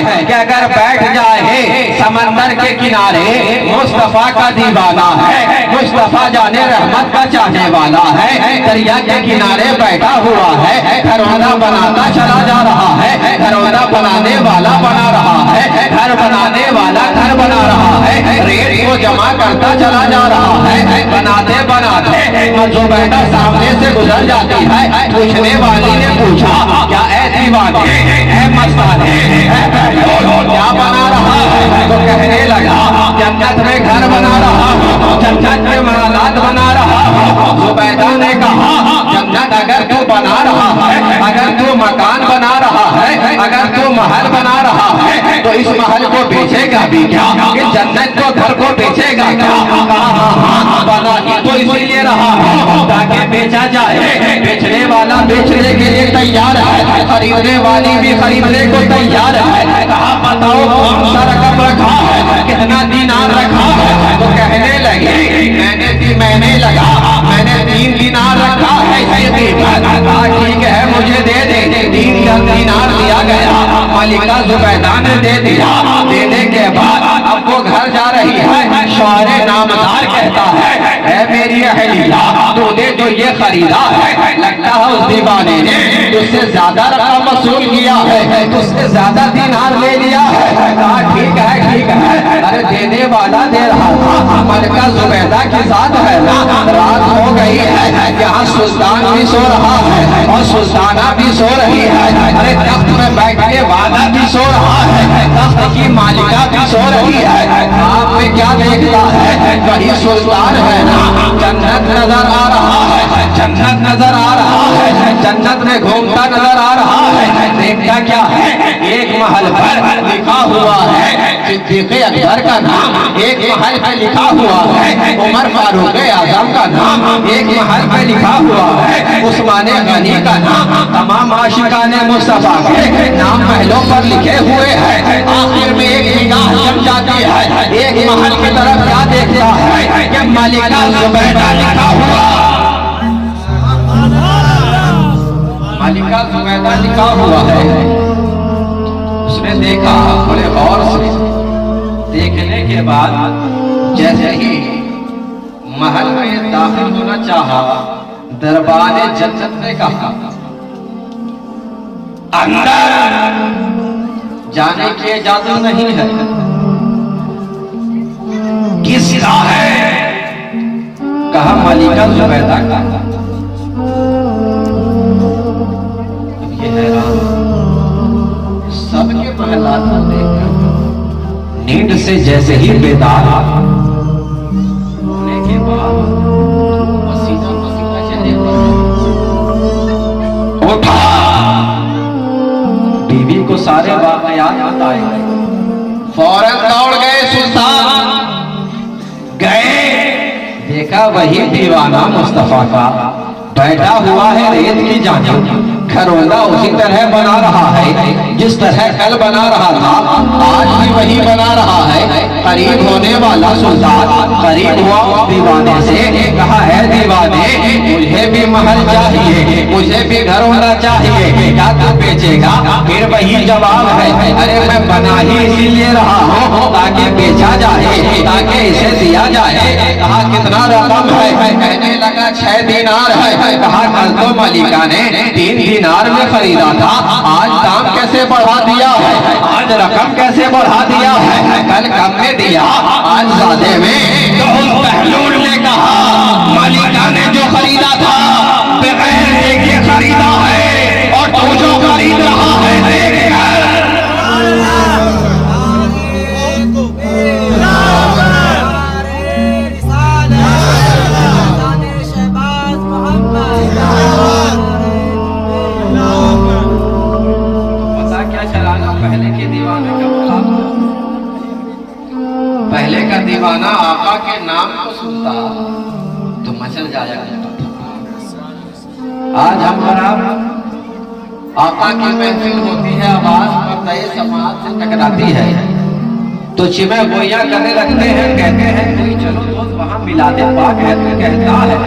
है कि अगर बैठ जाए समंदर के किनारे मुस्तफा का दीवाना है, मुस्तफा जाने रहमत का चाहने वाला है, दरिया के किनारे बैठा हुआ है, घरवाना बनाता चला जा रहा है, घरवाना बनाने वाला बना रहा है, घर बनाने वाला घर बना रहा है, रेत को जमा करता चला जा रहा है, बनाते बनाते जुबैदा सामने से गुजर जाती है। पूछने वाली ने पूछा, क्या ऐ दीवाने, ऐ मस्ताने, क्या बना रहा है? तो कहने लगा, जन्नत में घर बना रहा हूँ, जन्नत में मालात बना रहा हूँ। जुबैदा ने कहा, जन्नत अगर तू बना रहा है, अगर तू मकान बना रहा है, अगर तू महल बना रहा है, तो इस महल को बेचेगा भी क्या? इस जन्नत को घर को बेचेगा क्या? बना ही तो इसीलिए रहा है ताकि बेचा जाए। बेचने वाला बेचने के लिए तैयार है, खरीदने वाली भी खरीदने को तैयार है। कहा बताओ कौन सा रकम रखा है, कितना दीनार रखा है? तो कहने लगे, मैंने लगा, मैंने 3 दीनार रखा है। कहा ठीक है, मुझे दे दे। 3 दीनार दिया गया, मलिका जुबैदा ने दे दिया। देने के बाद अब वो घर जा रही है, शौहरे नामदार कहता है मेरी अहलिया, तूने जो ये खरीदा है, लगता है उस दीवाने ने तुझसे ज्यादा रकम वसूल किया है, तुझसे ज्यादा दीनार ले लिया है। कहा ठीक है ठीक है, अरे देने वाला दे रहा था, मलिका जुबैदा के साथ है ना, रात हो गई है, यहाँ सुल्तान भी सो रहा है और सुल्ताना भी सो रही है। अरे तख्त में बैठने वाला भी सो रहा है, तख्त की मालिका भी सो रही है। आप में क्या देखता है? वही सुल्तान है ना। जन्नत नजर आ रहा है, जन्नत नजर आ रहा है, जन्नत में घूमता नजर आ रहा है। देखता क्या है? एक महल पर लिखा हुआ है सिद्दीक़ अकबर का नाम, एक महल पर लिखा हुआ है उमर फारूक आजम का नाम, एक महल पर लिखा हुआ है उस्मान गनी का नाम। तमाम आशिकाने मुस्तफा के नाम महलों पर लिखे हुए हैं। आखिर में एक निगाह जम जाती है, एक महल की तरफ क्या देखता है कि मलिका जुबैदा लिखा हुआ, मलिका जुबैदा लिखा हुआ है। उसने देखा बड़े गौर से, देखने के बाद जैसे ही महल में दाखिल होना चाहा, दरबार जन्नत ने कहा अंदर जाने की इजाजत नहीं है। किसका है? कहा मलिका जुबैदा का। ये हैरान, सबके महलात को देखकर नींद से जैसे ही बेदार होने के बाद पसीना पसीना चले उठा, बीवी को सारे वाकयात बताए। फौरन दौड़ गए सुल्तान, गए, देखा वही दीवाना मुस्तफा का बैठा हुआ है रेत की जानिब, खरोंदा उसी तरह बना रहा है जिस तरह कल बना रहा था, आज भी वही बना रहा है। करीब होने वाला सुल्तान करीब हुआ दीवाने से, कहा है दीवाने, मुझे भी महल चाहिए, मुझे भी घरौंदा चाहिए, क्या तू बेचेगा? फिर वही जवाब है, अरे मैं बना ही इसीलिए रहा हूँ ताकि बेचा जाए, ताकि इसे दिया जाए। कहा कितना रकम है? कहने लगा 6 दीनार है। कहा कल तो मलिका ने 3 दीनार में खरीदा था, आज दाम कैसे बढ़ा दिया है? आज रकम कैसे बढ़ा दिया है? कल कम में दिया, आज ज्यादा में। तो उस बहलूल ने कहा मलिका ने जो खरीदा था बगैर देखे खरीदा है, और तू जो खरीद रहा है पहले का दीवाना आका के नाम को सुनता तो मचल जाया करता था। आज हम पर आका की महफिल होती है, आवाज पर्दाए समाज से टकराती है तो चिमे गोइयां करने लगते हैं, कहते हैं कोई चलो दोस्त वहां मिलादे पाक है। तो कहता है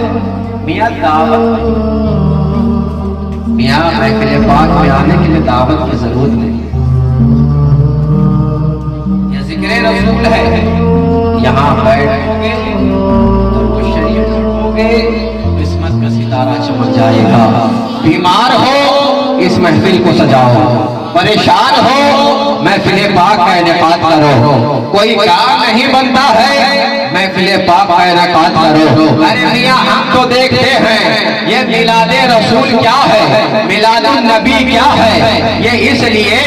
मियां दावत, मियां महफिल पाक में आने के लिए दावत की जरूरत नहीं। रूल है, यहाँ बैठोगे दरूद शरीफ पढ़ोगे, किस्मत का सितारा चमक जाएगा। बीमार हो इस महफिल को सजाओ, परेशान हो महफिल पाक का इनेकाद करो। कोई काम नहीं बनता है महफिल पाक का इनेकाद करो। अरे मियां हम तो देखते हैं ये मिलादे रसूल क्या है, मिलादुन नबी क्या है। ये इसलिए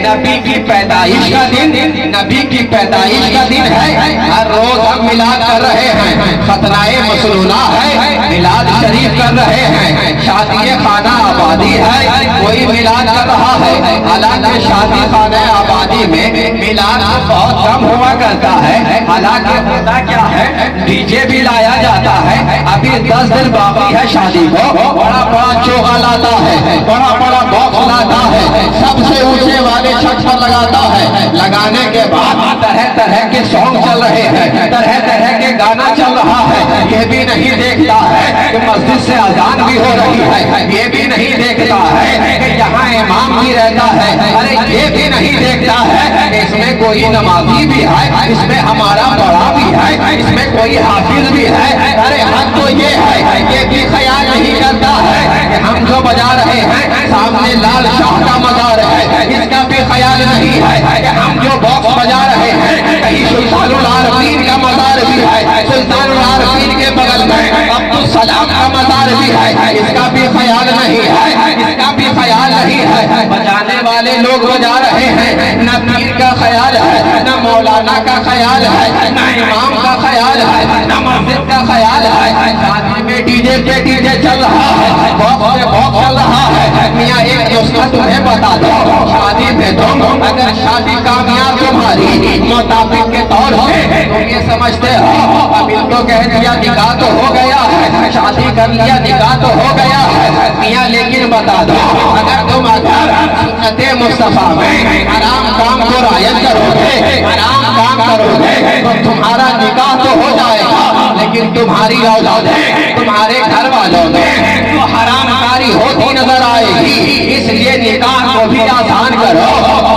नबी की पैदाइश का दिन, नबी की पैदाइश का दिन है। हर रोज हम मिलाद कर रहे हैं, खतनाए मसनूना है, मिलाद शरीफ कर रहे हैं, शादी खाना आबादी है, कोई मिलाद कर रहा है। हालांकि शादी खाना आबादी में मिलाद बहुत कम हुआ करता है। हालांकि होता क्या है, डीजे भी लाया जाता है। अभी 10 दिन बाकी है शादी को, बड़ा बड़ा चोगा लाता है, बड़ा बड़ा बॉक्स लाता है, सबसे ऊंचे वाले छत पर लगाता है। लगाने के बाद तरह तरह के सॉन्ग चल रहे हैं, तरह तरह के गाना चल रहा है। ये भी नहीं देखता है कि मस्जिद से अजान भी हो रही है, ये भी नहीं देखता है कि यहाँ इमाम भी रहता है। अरे ये भी नहीं देखता है कि इसमें कोई नमाजी भी है, इसमें हमारा बड़ा भी है, इसमें कोई हाफिज भी है। अरे हद तो ये है, ये भी ख्याल नहीं करता है कि हम जो बजा रहे हैं सामने लाल शाह का मजार है, इसका भी ख्याल नहीं है कि हम जो बॉक्स बजा रहे हैं कहीं सुल्तानुल आरफीन का मजार भी है, सुल्तानुल आरफीन के बगल में अब्दुल सलाम का मजार भी है, इसका भी ख्याल नहीं है, इसका भी ख्याल नहीं है। बजाने वाले लोग बजा रहे हैं, न पीर का ख्याल है, न मौलाना का ख्याल है, न इमाम का ख्याल है, न मस्जिद का ख्याल है। शादी में डीजे पे डीजे चल रहा है, बॉक्स पे बॉक्स चल रहा है। मियां एक नुस्खा तुम्हें बता दो, शादी में तुम अगर शादी कामयाब तुम्हारी मुताबिक के तौर से तुम ये समझते हो अब इनको कह दिया निकाह तो हो गया है, शादी कर लिया निकाह तो हो गया है। मियां लेकिन बता दो अगर तुम सुन्नते मुस्तफा में आराम काम को रायत करोगे, आराम काम करोगे तो तुम्हारा निकाह तो हो जाएगा, लेकिन तुम्हारी औलादें, तुम्हारे घर वालों में तो हरामकारी होती नजर आएगी। इसलिए निकाह को भी आसान करो,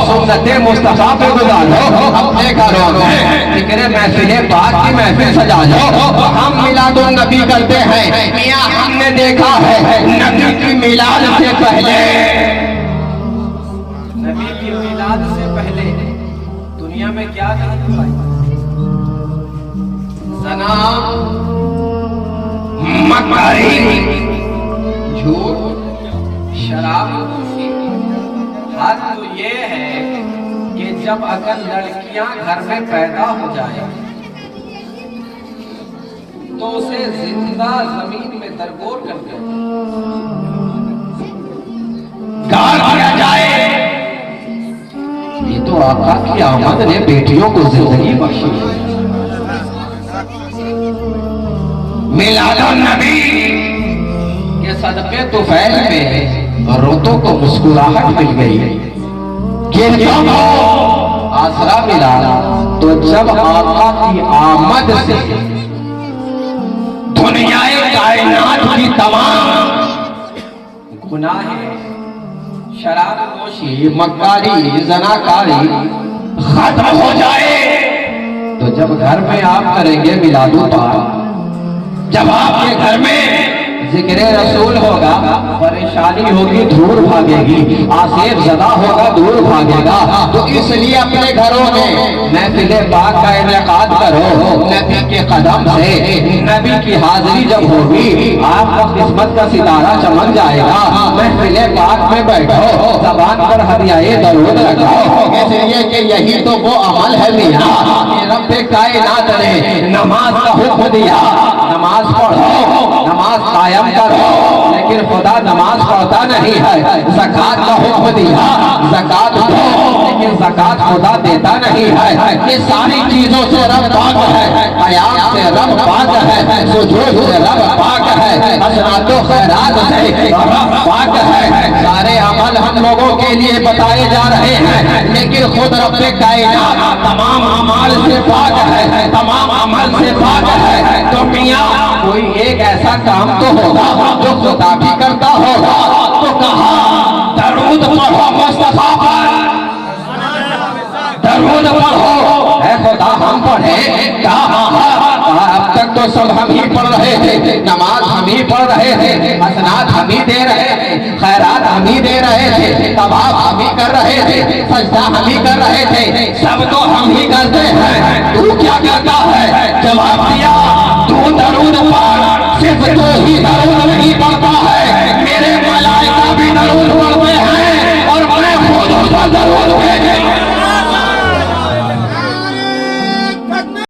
सुन्नते मुस्तफा पे गुजारो, अपने घरों में जिक्र महफिल पाक की महफिल सजा लो। हम मिलादुन नबी करते हैं, मियां हमने देखा है नबी की मिलाद से पहले, नबी की मिलाद से पहले दुनिया में क्या था? ज़ना, मक्कारी, झूठ, शराब। हद तो ये है कि जब अगर लड़कियां घर में पैदा हो जाए तो उसे जिंदा जमीन में दरगोर कर दिया जाए। ये तो आका की आमद ने बेटियों को जिंदगी बख्शी। मिलादुन नबी के सदके तुफैल में रोतों को मुस्कुराहट मिल गई कि जब आसरा मिला तो जब आका की आमद से दुनियाए कायनात की तमाम गुनाहें, शराब नोशी, मक्कारी, ज़नाकारी खत्म हो जाए। तो जब घर में आप करेंगे मिलादुल पाक, जब आपके घर में जिक्र रसूल होगा, परेशानी होगी दूर भागेगी, आसेब ज़दा होगा दूर भागेगा। तो इसलिए अपने घरों में महफिल पाक का इनेकाद करो, नबी के कदम से नबी की हाजिरी जब होगी आपका किस्मत का सितारा चमक जाएगा। महफिल पाक में बैठो, ज़बान पर हदियाए दरूद लगाओ, इसलिए कि यही तो वो अमल है मियां कि रब्बे कायनात ने नमाज का हुक्म दिया। नमाज पढ़ो, नमाज कायम करो, लेकिन खुदा नमाज पढ़ता नहीं है। ज़कात का हुक्म दिया, ज़कात दो, लेकिन ज़कात खुदा देता नहीं है। ये सारी चीजों से रब पाक है, क़याम से रब पाक है, सुजूद से रब पाक है, हसनातो खैरात से रब पाक है। सारे अमल हम लोगों के लिए बताए जा रहे हैं, लेकिन खुद रब्बे कायनात तमाम अमाल से पाक है, तमाम अमल से पाक है। तो मियां कोई एक ऐसा काम तो होगा जो खुदा भी करता होगा। तो कहा दरूद पढ़ो मुस्तफा पर, दरूद पढ़ो। है खुदा पढ़े? अब तक तो सब हम ही पढ़ रहे थे, नमाज हम ही पढ़ रहे थे, हसनात हम ही दे रहे थे, खैरात हम ही दे रहे थे, तवाफ हम ही कर रहे थे, सजदा हम ही कर रहे थे, सब तो हम ही करते हैं। तू क्या करता है? जवाब दिया, तू दरूद पढ़, सिर्फ तू ही दरूद नहीं पढ़ता है, मेरे मलाइका भी दरूद पढ़ते हैं और मैं खुद उस पर दरूद